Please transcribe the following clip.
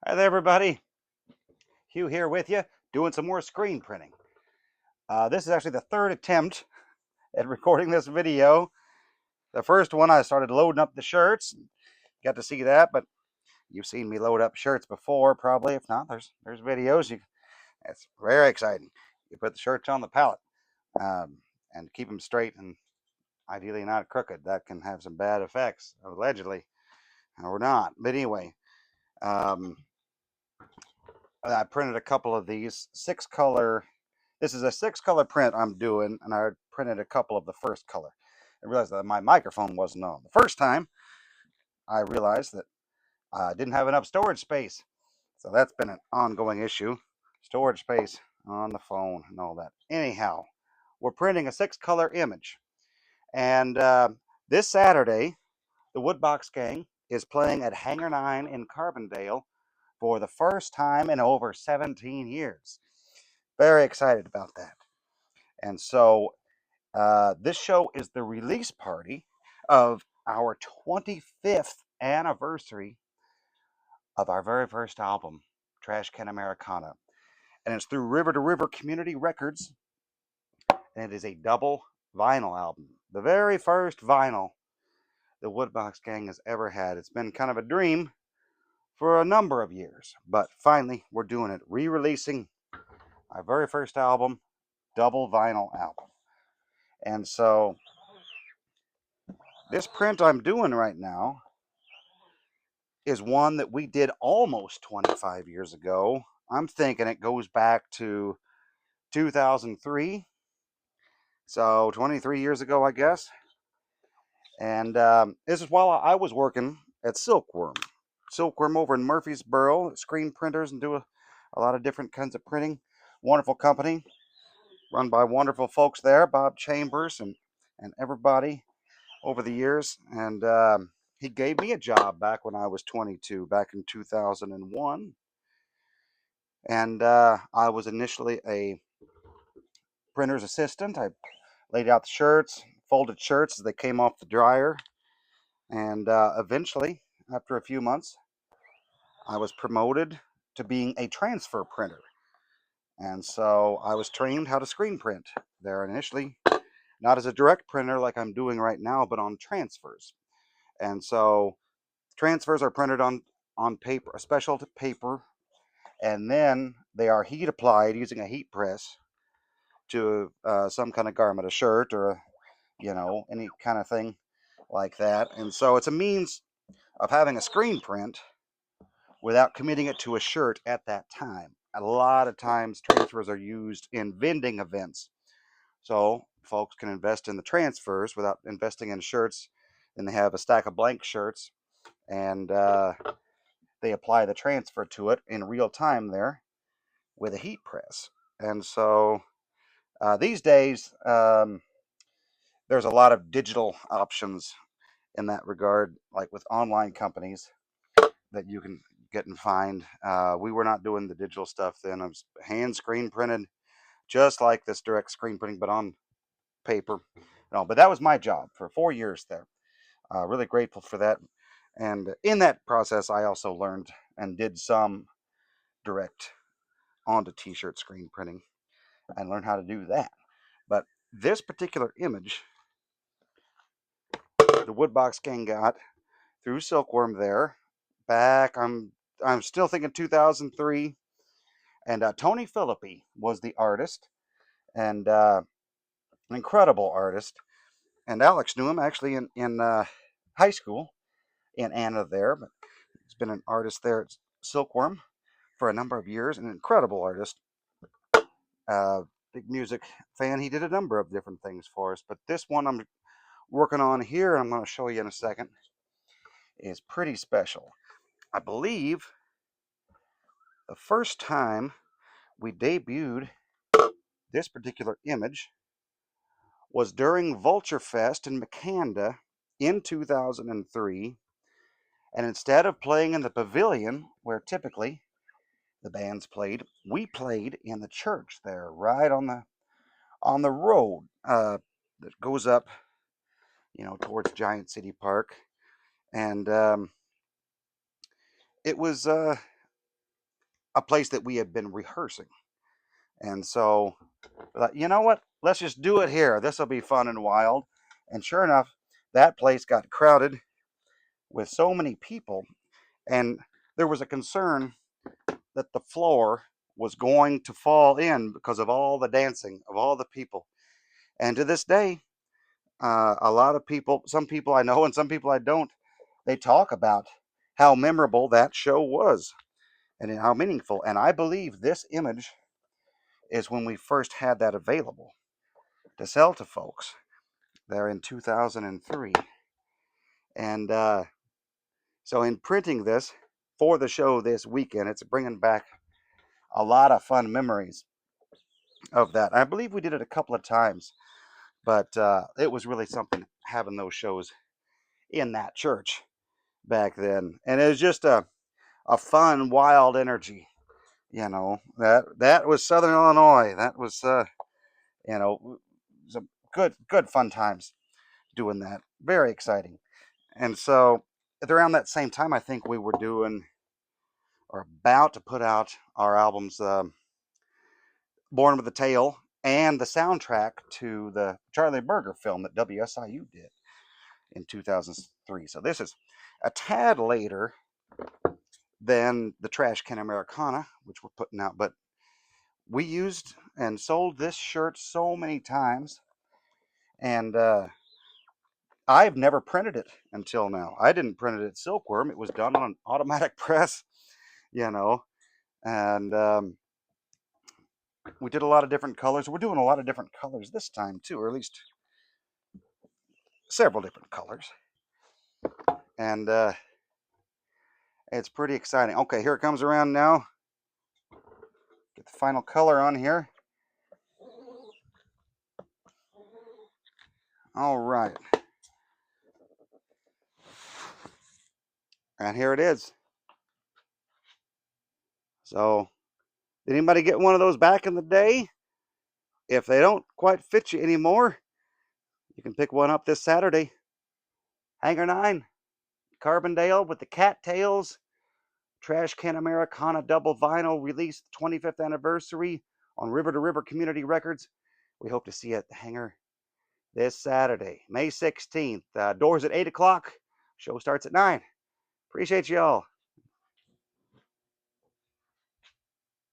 Hi there, everybody. Hugh here with you, doing some more screen printing. This is actually the third attempt at recording this video. The first one, I started loading up the shirts. Got to see that, but you've seen me load up shirts before, probably. If not, there's videos. It's very exciting. You put the shirts on the pallet and keep them straight and ideally not crooked. That can have some bad effects, allegedly, or not. But anyway, um, I printed a couple of these 6-color. This is a 6-color print I'm doing, and I printed a couple of the first color. I realized that my microphone wasn't on. The first time, I realized that I didn't have enough storage space. So that's been an ongoing issue. Storage space on the phone and all that. Anyhow, we're printing a 6-color image. And this Saturday, the Woodbox gang is playing at Hangar 9 in Carbondale for the first time in over 17 years. Very excited about that. And so this show is the release party of our 25th anniversary of our very first album, Trash Can Americana. And it's through River to River Community Records. And it is a double vinyl album. The very first vinyl the Woodbox gang has ever had. It's been kind of a dream for a number of years. But finally, we're doing it. Re-releasing our very first album, double vinyl album. And so this print I'm doing right now is one that we did almost 25 years ago. I'm thinking it goes back to 2003. So 23 years ago, I guess. And this is while I was working at Silkworm. Silkworm over in Murfreesboro, screen printers and do a lot of different kinds of printing. Wonderful company, run by wonderful folks there, Bob Chambers and everybody over the years. And he gave me a job back when I was 22, back in 2001. And I was initially a printer's assistant. I laid out the shirts, folded shirts as they came off the dryer. And eventually, after a few months, I was promoted to being a transfer printer. And so I was trained how to screen print there initially, not as a direct printer like I'm doing right now, but on transfers. And so transfers are printed on paper, a special paper, and then they are heat applied using a heat press to some kind of garment, a shirt or any kind of thing like that. And so it's a means of having a screen print without committing it to a shirt at that time. A lot of times transfers are used in vending events. So folks can invest in the transfers without investing in shirts. And they have a stack of blank shirts and they apply the transfer to it in real time there with a heat press. And so these days, there's a lot of digital options in that regard, like with online companies that you can get and find. We were not doing the digital stuff then. I was hand screen printed, just like this direct screen printing, but on paper. But that was my job for 4 years there. Really grateful for that. And in that process, I also learned and did some direct onto t-shirt screen printing and learned how to do that. But this particular image, the Woodbox gang got through Silkworm there back. I'm still thinking 2003, and Tony Philippi was the artist, and an incredible artist. And Alex knew him actually in high school in Anna there, but he's been an artist there at Silkworm for a number of years. An incredible artist, big music fan. He did a number of different things for us, but this one I'm working on here, and I'm going to show you in a second, is pretty special. I believe the first time we debuted this particular image was during Vulture Fest in Makanda in 2003. And instead of playing in the pavilion, where typically the bands played, we played in the church there, right on the road that goes up, towards Giant City Park. And it was a place that we had been rehearsing. And so, you know what? Let's just do it here. This will be fun and wild. And sure enough, that place got crowded with so many people. And there was a concern that the floor was going to fall in because of all the dancing of all the people. And to this day, a lot of people, some people I know and some people I don't, they talk about how memorable that show was and how meaningful. And I believe this image is when we first had that available to sell to folks there in 2003. And so, in printing this for the show this weekend, it's bringing back a lot of fun memories of that. I believe we did it a couple of times, but it was really something having those shows in that church back then. And it was just a fun, wild energy. You know, that was Southern Illinois. That was, some good fun times doing that. Very exciting. And so at around that same time, I think we were doing or about to put out our albums, Born with a Tale and the soundtrack to the Charlie Berger film that WSIU did in 2003. So this is a tad later than the Trash Can Americana, which we're putting out, but we used and sold this shirt so many times, and I've never printed it until now. I didn't print it at Silkworm. It was done on an automatic press, you know, and we did a lot of different colors. We're doing a lot of different colors this time too, or at least several different colors, and it's pretty exciting. Okay, here it comes around now. Get the final color on here. All right, and here it is. So, did anybody get one of those back in the day? If they don't quite fit you anymore, you can pick one up this Saturday. Hanger 9, Carbondale with the cattails, Trash Can Americana double vinyl released 25th anniversary on River to River Community Records. We hope to see you at the Hanger this Saturday, May 16th. Doors at 8 o'clock. Show starts at 9. Appreciate y'all.